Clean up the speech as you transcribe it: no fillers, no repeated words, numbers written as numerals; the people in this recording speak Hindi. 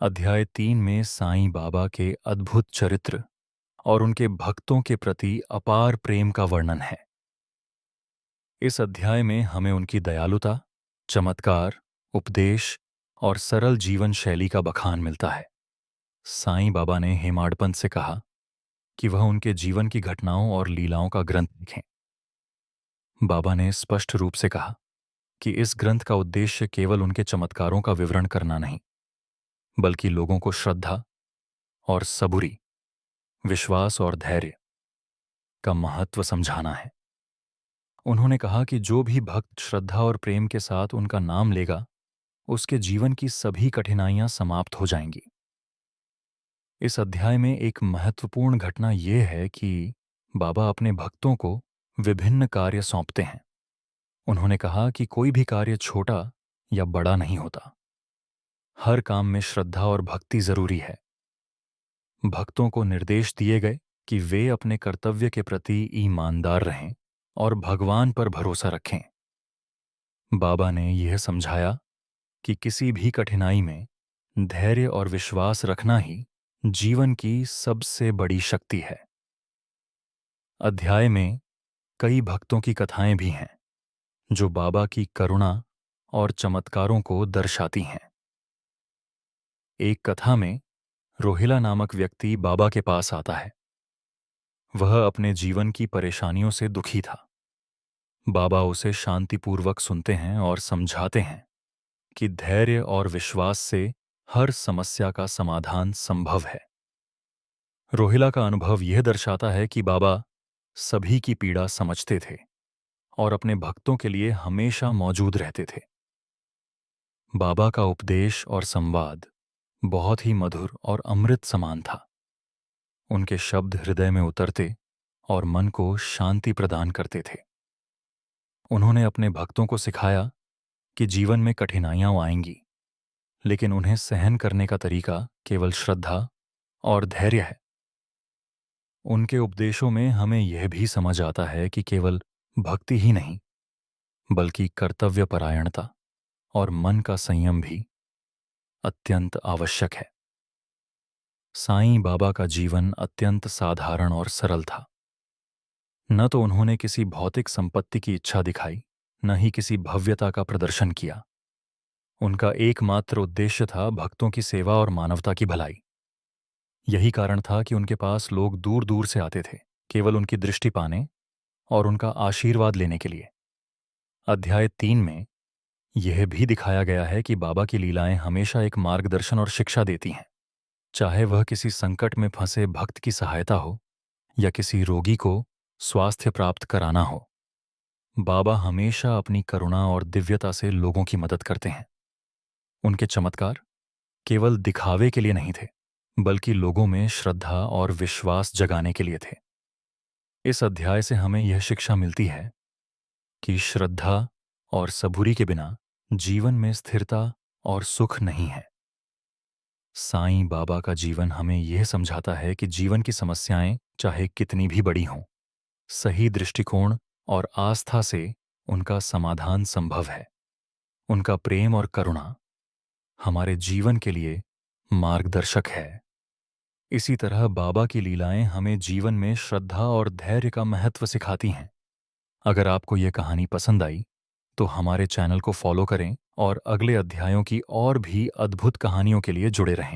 अध्याय 3 में साईं बाबा के अद्भुत चरित्र और उनके भक्तों के प्रति अपार प्रेम का वर्णन है। इस अध्याय में हमें उनकी दयालुता, चमत्कार, उपदेश और सरल जीवन शैली का बखान मिलता है। साईं बाबा ने हेमाडपंत से कहा कि वह उनके जीवन की घटनाओं और लीलाओं का ग्रंथ लिखें। बाबा ने स्पष्ट रूप से कहा कि इस ग्रंथ का उद्देश्य केवल उनके चमत्कारों का विवरण करना नहीं, बल्कि लोगों को श्रद्धा और सबूरी, विश्वास और धैर्य का महत्व समझाना है। उन्होंने कहा कि जो भी भक्त श्रद्धा और प्रेम के साथ उनका नाम लेगा, उसके जीवन की सभी कठिनाइयां समाप्त हो जाएंगी। इस अध्याय में एक महत्वपूर्ण घटना यह है कि बाबा अपने भक्तों को विभिन्न कार्य सौंपते हैं। उन्होंने कहा कि कोई भी कार्य छोटा या बड़ा नहीं होता। हर काम में श्रद्धा और भक्ति जरूरी है। भक्तों को निर्देश दिए गए कि वे अपने कर्तव्य के प्रति ईमानदार रहें और भगवान पर भरोसा रखें। बाबा ने यह समझाया कि किसी भी कठिनाई में धैर्य और विश्वास रखना ही जीवन की सबसे बड़ी शक्ति है। अध्याय में कई भक्तों की कथाएं भी हैं जो बाबा की करुणा और चमत्कारों को दर्शाती हैं। एक कथा में रोहिला नामक व्यक्ति बाबा के पास आता है। वह अपने जीवन की परेशानियों से दुखी था। बाबा उसे शांतिपूर्वक सुनते हैं और समझाते हैं कि धैर्य और विश्वास से हर समस्या का समाधान संभव है। रोहिला का अनुभव यह दर्शाता है कि बाबा सभी की पीड़ा समझते थे और अपने भक्तों के लिए हमेशा मौजूद रहते थे। बाबा का उपदेश और संवाद बहुत ही मधुर और अमृत समान था। उनके शब्द हृदय में उतरते और मन को शांति प्रदान करते थे। उन्होंने अपने भक्तों को सिखाया कि जीवन में कठिनाइयां आएंगी, लेकिन उन्हें सहन करने का तरीका केवल श्रद्धा और धैर्य है। उनके उपदेशों में हमें यह भी समझ आता है कि केवल भक्ति ही नहीं, बल्कि कर्तव्यपरायणता और मन का संयम भी अत्यंत आवश्यक है। साईं बाबा का जीवन अत्यंत साधारण और सरल था। न तो उन्होंने किसी भौतिक संपत्ति की इच्छा दिखाई, न ही किसी भव्यता का प्रदर्शन किया। उनका एकमात्र उद्देश्य था भक्तों की सेवा और मानवता की भलाई। यही कारण था कि उनके पास लोग दूर दूर से आते थे, केवल उनकी दृष्टि पाने और उनका आशीर्वाद लेने के लिए। अध्याय 3 में यह भी दिखाया गया है कि बाबा की लीलाएं हमेशा एक मार्गदर्शन और शिक्षा देती हैं। चाहे वह किसी संकट में फंसे भक्त की सहायता हो या किसी रोगी को स्वास्थ्य प्राप्त कराना हो, बाबा हमेशा अपनी करुणा और दिव्यता से लोगों की मदद करते हैं। उनके चमत्कार केवल दिखावे के लिए नहीं थे, बल्कि लोगों में श्रद्धा और विश्वास जगाने के लिए थे। इस अध्याय से हमें यह शिक्षा मिलती है कि श्रद्धा और सबूरी के बिना जीवन में स्थिरता और सुख नहीं है। साईं बाबा का जीवन हमें यह समझाता है कि जीवन की समस्याएं चाहे कितनी भी बड़ी हों, सही दृष्टिकोण और आस्था से उनका समाधान संभव है। उनका प्रेम और करुणा हमारे जीवन के लिए मार्गदर्शक है। इसी तरह बाबा की लीलाएं हमें जीवन में श्रद्धा और धैर्य का महत्व सिखाती हैं। अगर आपको यह कहानी पसंद आई तो हमारे चैनल को फॉलो करें और अगले अध्यायों की और भी अद्भुत कहानियों के लिए जुड़े रहें।